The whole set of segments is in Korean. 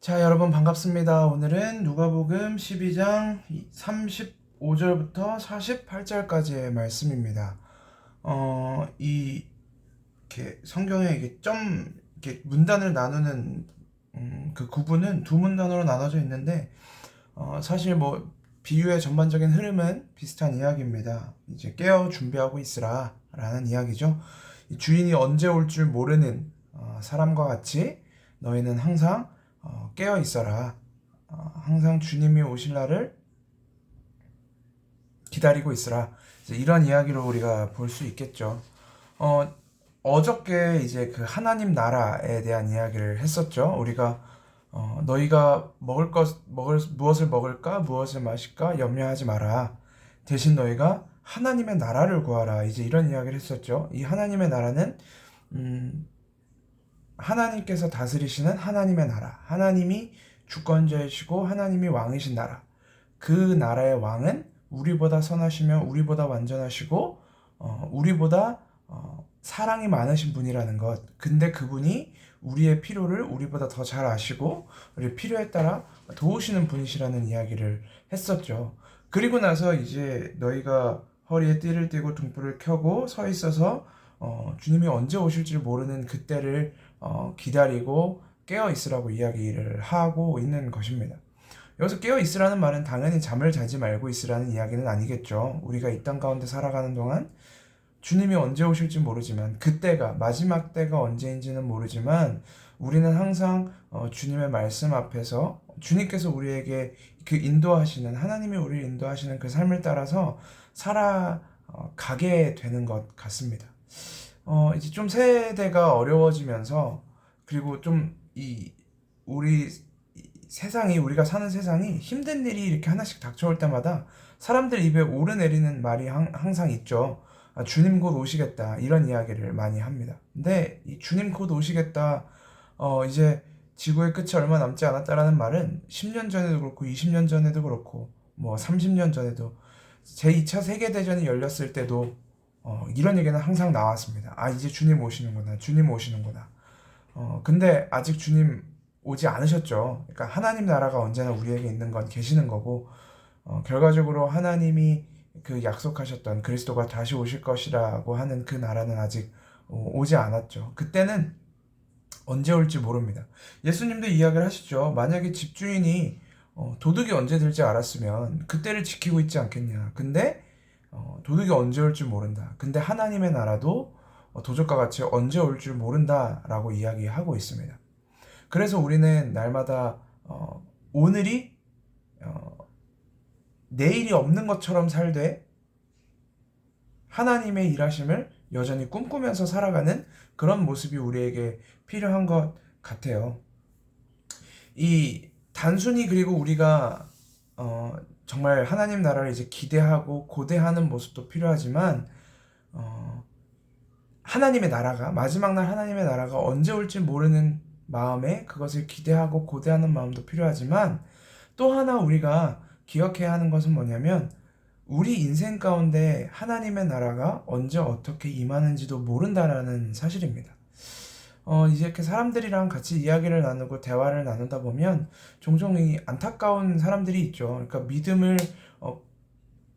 자, 여러분 반갑습니다. 오늘은 누가복음 12장 35절부터 48절까지의 말씀입니다. 이렇게 성경에 이렇게 문단을 나누는 그 구분은 두 문단으로 나눠져 있는데 사실 뭐 비유의 전반적인 흐름은 비슷한 이야기입니다. 이제 깨어 준비하고 있으라 라는 이야기죠. 이 주인이 언제 올 줄 모르는 사람과 같이 너희는 항상 깨어 있어라. 항상 주님이 오실 날을 기다리고 있으라. 이런 이야기로 우리가 볼 수 있겠죠. 어저께 이제 그 하나님 나라에 대한 이야기를 했었죠. 우리가 너희가 무엇을 먹을까, 무엇을 마실까 염려하지 마라. 대신 너희가 하나님의 나라를 구하라. 이제 이런 이야기를 했었죠. 이 하나님의 나라는 하나님께서 다스리시는 하나님의 나라, 하나님이 주권자이시고 하나님이 왕이신 나라. 그 나라의 왕은 우리보다 선하시며 우리보다 완전하시고 우리보다 사랑이 많으신 분이라는 것. 근데 그분이 우리의 필요를 우리보다 더 잘 아시고 우리 필요에 따라 도우시는 분이시라는 이야기를 했었죠. 그리고 나서 이제 너희가 허리에 띠를 띠고 등불을 켜고 서 있어서 주님이 언제 오실지 모르는 그때를 기다리고 깨어 있으라고 이야기를 하고 있는 것입니다. 여기서 깨어 있으라는 말은 당연히 잠을 자지 말고 있으라는 이야기는 아니겠죠. 우리가 이 땅 가운데 살아가는 동안 주님이 언제 오실지 모르지만 그때가 마지막 때가 언제인지는 모르지만 우리는 항상 주님의 말씀 앞에서 주님께서 우리에게 그 인도하시는 하나님이 우리를 인도하시는 그 삶을 따라서 살아가게 되는 것 같습니다. 이제 좀 세대가 어려워지면서 그리고 좀 우리 세상이 우리가 사는 세상이 힘든 일이 이렇게 하나씩 닥쳐올 때마다 사람들 입에 오르내리는 말이 항상 있죠. 주님 곧 오시겠다 이런 이야기를 많이 합니다. 근데 이 주님 곧 오시겠다 이제 지구의 끝이 얼마 남지 않았다라는 말은 10년 전에도 그렇고 20년 전에도 그렇고 뭐 30년 전에도 제2차 세계대전이 열렸을 때도 이런 얘기는 항상 나왔습니다. 이제 주님 오시는구나. 주님 오시는구나. 근데 아직 주님 오지 않으셨죠. 그러니까 하나님 나라가 언제나 우리에게 있는 건 계시는 거고 결과적으로 하나님이 그 약속하셨던 그리스도가 다시 오실 것이라고 하는 그 나라는 아직 오지 않았죠. 그때는 언제 올지 모릅니다. 예수님도 이야기를 하시죠. 만약에 집주인이 도둑이 언제 들지 알았으면 그때를 지키고 있지 않겠냐. 근데 도둑이 언제 올 줄 모른다. 근데 하나님의 나라도 도적과 같이 언제 올 줄 모른다라고 이야기하고 있습니다. 그래서 우리는 날마다 오늘이 내일이 없는 것처럼 살되 하나님의 일하심을 여전히 꿈꾸면서 살아가는 그런 모습이 우리에게 필요한 것 같아요. 이 단순히 그리고 우리가 정말 하나님 나라를 이제 기대하고 고대하는 모습도 필요하지만 하나님의 나라가 마지막 날 하나님의 나라가 언제 올지 모르는 마음에 그것을 기대하고 고대하는 마음도 필요하지만 또 하나 우리가 기억해야 하는 것은 뭐냐면 우리 인생 가운데 하나님의 나라가 언제 어떻게 임하는지도 모른다라는 사실입니다. 이제 이렇게 사람들이랑 같이 이야기를 나누고 대화를 나누다 보면 종종 이 안타까운 사람들이 있죠. 그러니까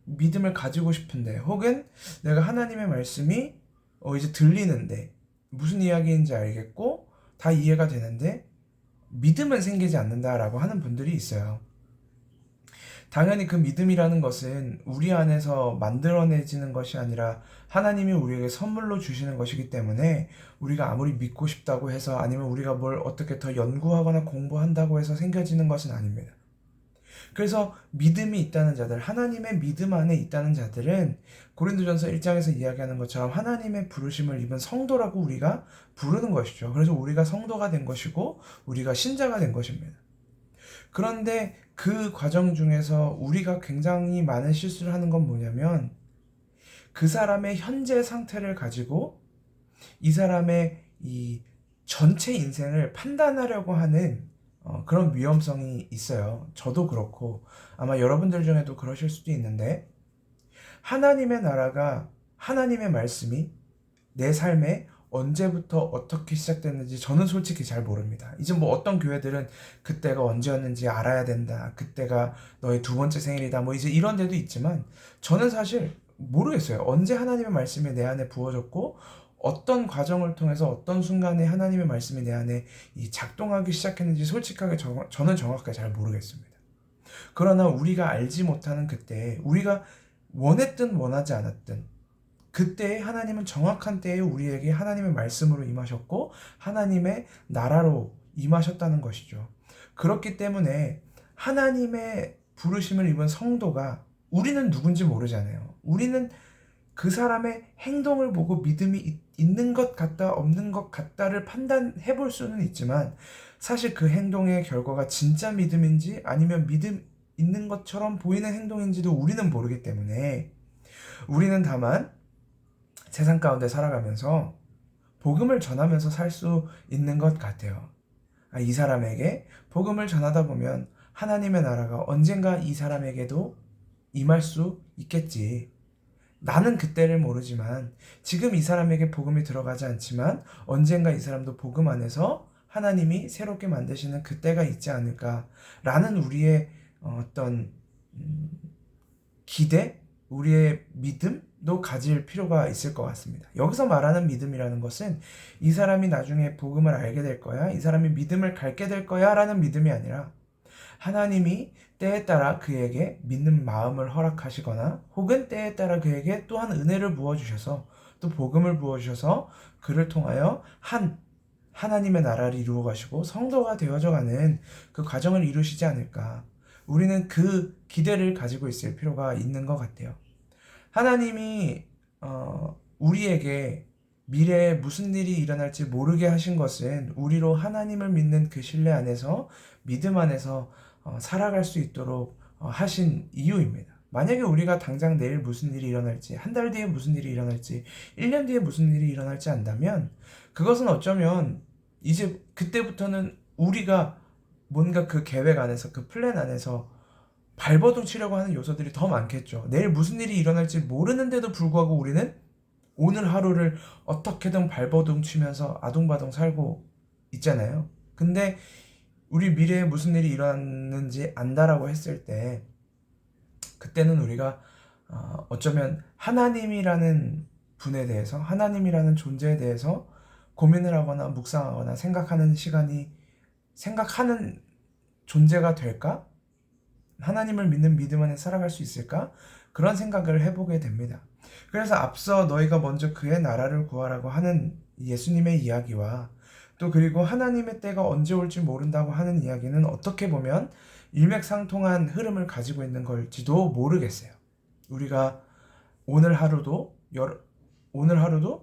믿음을 가지고 싶은데 혹은 내가 하나님의 말씀이 이제 들리는데 무슨 이야기인지 알겠고 다 이해가 되는데 믿음은 생기지 않는다라고 하는 분들이 있어요. 당연히 그 믿음이라는 것은 우리 안에서 만들어내지는 것이 아니라 하나님이 우리에게 선물로 주시는 것이기 때문에 우리가 아무리 믿고 싶다고 해서 아니면 우리가 뭘 어떻게 더 연구하거나 공부한다고 해서 생겨지는 것은 아닙니다. 그래서 믿음이 있다는 자들, 하나님의 믿음 안에 있다는 자들은 고린도전서 1장에서 이야기하는 것처럼 하나님의 부르심을 입은 성도라고 우리가 부르는 것이죠. 그래서 우리가 성도가 된 것이고 우리가 신자가 된 것입니다. 그런데 그 과정 중에서 우리가 굉장히 많은 실수를 하는 건 뭐냐면 그 사람의 현재 상태를 가지고 이 사람의 이 전체 인생을 판단하려고 하는 그런 위험성이 있어요. 저도 그렇고 아마 여러분들 중에도 그러실 수도 있는데 하나님의 나라가 하나님의 말씀이 내 삶에 언제부터 어떻게 시작됐는지 저는 솔직히 잘 모릅니다. 이제 뭐 어떤 교회들은 그때가 언제였는지 알아야 된다. 그때가 너의 두 번째 생일이다. 뭐 이제 이런 데도 있지만 저는 사실 모르겠어요. 언제 하나님의 말씀이 내 안에 부어졌고 어떤 과정을 통해서 어떤 순간에 하나님의 말씀이 내 안에 이 작동하기 시작했는지 솔직하게 저는 정확하게 잘 모르겠습니다. 그러나 우리가 알지 못하는 그때 우리가 원했든 원하지 않았든 그때에 하나님은 정확한 때에 우리에게 하나님의 말씀으로 임하셨고 하나님의 나라로 임하셨다는 것이죠. 그렇기 때문에 하나님의 부르심을 입은 성도가 우리는 누군지 모르잖아요. 우리는 그 사람의 행동을 보고 믿음이 있는 것 같다 없는 것 같다를 판단해 볼 수는 있지만 사실 그 행동의 결과가 진짜 믿음인지 아니면 믿음 있는 것처럼 보이는 행동인지도 우리는 모르기 때문에 우리는 다만 세상 가운데 살아가면서 복음을 전하면서 살 수 있는 것 같아요. 이 사람에게 복음을 전하다 보면 하나님의 나라가 언젠가 이 사람에게도 임할 수 있겠지. 나는 그때를 모르지만 지금 이 사람에게 복음이 들어가지 않지만 언젠가 이 사람도 복음 안에서 하나님이 새롭게 만드시는 그때가 있지 않을까라는 우리의 어떤 기대, 우리의 믿음도 가질 필요가 있을 것 같습니다. 여기서 말하는 믿음이라는 것은 이 사람이 나중에 복음을 알게 될 거야, 이 사람이 믿음을 갖게 될 거야 라는 믿음이 아니라 하나님이 때에 따라 그에게 믿는 마음을 허락하시거나 혹은 때에 따라 그에게 또한 은혜를 부어주셔서 또 복음을 부어주셔서 그를 통하여 하나님의 나라를 이루어 가시고 성도가 되어져 가는 그 과정을 이루시지 않을까. 우리는 그 기대를 가지고 있을 필요가 있는 것 같아요. 하나님이 우리에게 미래에 무슨 일이 일어날지 모르게 하신 것은 우리로 하나님을 믿는 그 신뢰 안에서 믿음 안에서 살아갈 수 있도록 하신 이유입니다. 만약에 우리가 당장 내일 무슨 일이 일어날지, 한 달 뒤에 무슨 일이 일어날지, 1년 뒤에 무슨 일이 일어날지 안다면 그것은 어쩌면 이제 그때부터는 우리가 뭔가 그 계획 안에서 그 플랜 안에서 발버둥 치려고 하는 요소들이 더 많겠죠. 내일 무슨 일이 일어날지 모르는데도 불구하고 우리는 오늘 하루를 어떻게든 발버둥 치면서 아둥바둥 살고 있잖아요. 근데 우리 미래에 무슨 일이 일어났는지 안다라고 했을 때 그때는 우리가 어쩌면 하나님이라는 분에 대해서 하나님이라는 존재에 대해서 고민을 하거나 묵상하거나 생각하는 존재가 될까? 하나님을 믿는 믿음 안에 살아갈 수 있을까? 그런 생각을 해보게 됩니다. 그래서 앞서 너희가 먼저 그의 나라를 구하라고 하는 예수님의 이야기와 또 그리고 하나님의 때가 언제 올지 모른다고 하는 이야기는 어떻게 보면 일맥상통한 흐름을 가지고 있는 걸지도 모르겠어요. 우리가 오늘 하루도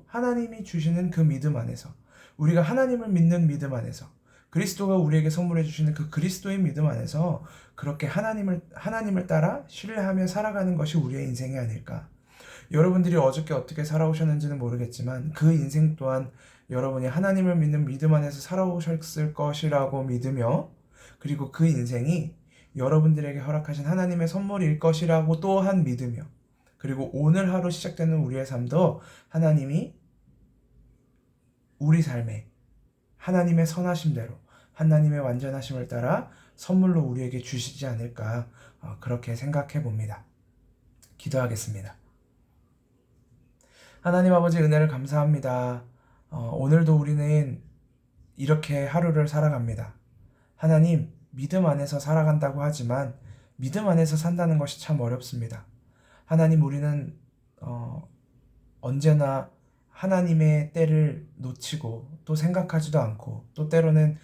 하나님이 주시는 그 믿음 안에서 우리가 하나님을 믿는 믿음 안에서 그리스도가 우리에게 선물해 주시는 그 그리스도의 믿음 안에서 그렇게 하나님을 따라 신뢰하며 살아가는 것이 우리의 인생이 아닐까. 여러분들이 어저께 어떻게 살아오셨는지는 모르겠지만 그 인생 또한 여러분이 하나님을 믿는 믿음 안에서 살아오셨을 것이라고 믿으며 그리고 그 인생이 여러분들에게 허락하신 하나님의 선물일 것이라고 또한 믿으며 그리고 오늘 하루 시작되는 우리의 삶도 하나님이 우리 삶에 하나님의 선하심대로 하나님의 완전하심을 따라 선물로 우리에게 주시지 않을까 그렇게 생각해 봅니다. 기도하겠습니다. 하나님 아버지 은혜를 감사합니다. 오늘도 우리는 이렇게 하루를 살아갑니다. 하나님 믿음 안에서 살아간다고 하지만 믿음 안에서 산다는 것이 참 어렵습니다. 하나님 우리는 언제나 하나님의 때를 놓치고 또 생각하지도 않고 또 때로는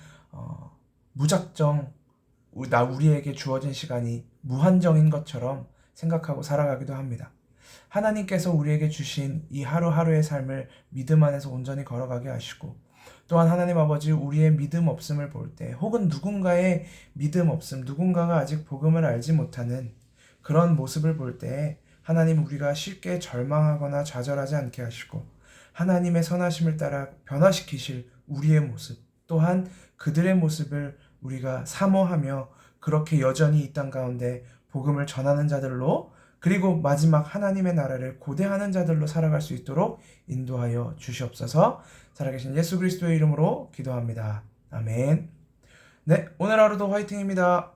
무작정 우리에게 주어진 시간이 무한정인 것처럼 생각하고 살아가기도 합니다. 하나님께서 우리에게 주신 이 하루하루의 삶을 믿음 안에서 온전히 걸어가게 하시고 또한 하나님 아버지 우리의 믿음 없음을 볼 때 혹은 누군가의 믿음 없음, 누군가가 아직 복음을 알지 못하는 그런 모습을 볼 때 하나님 우리가 쉽게 절망하거나 좌절하지 않게 하시고 하나님의 선하심을 따라 변화시키실 우리의 모습 또한 그들의 모습을 우리가 사모하며 그렇게 여전히 이 땅 가운데 복음을 전하는 자들로 그리고 마지막 하나님의 나라를 고대하는 자들로 살아갈 수 있도록 인도하여 주시옵소서. 살아계신 예수 그리스도의 이름으로 기도합니다. 아멘. 네, 오늘 하루도 화이팅입니다.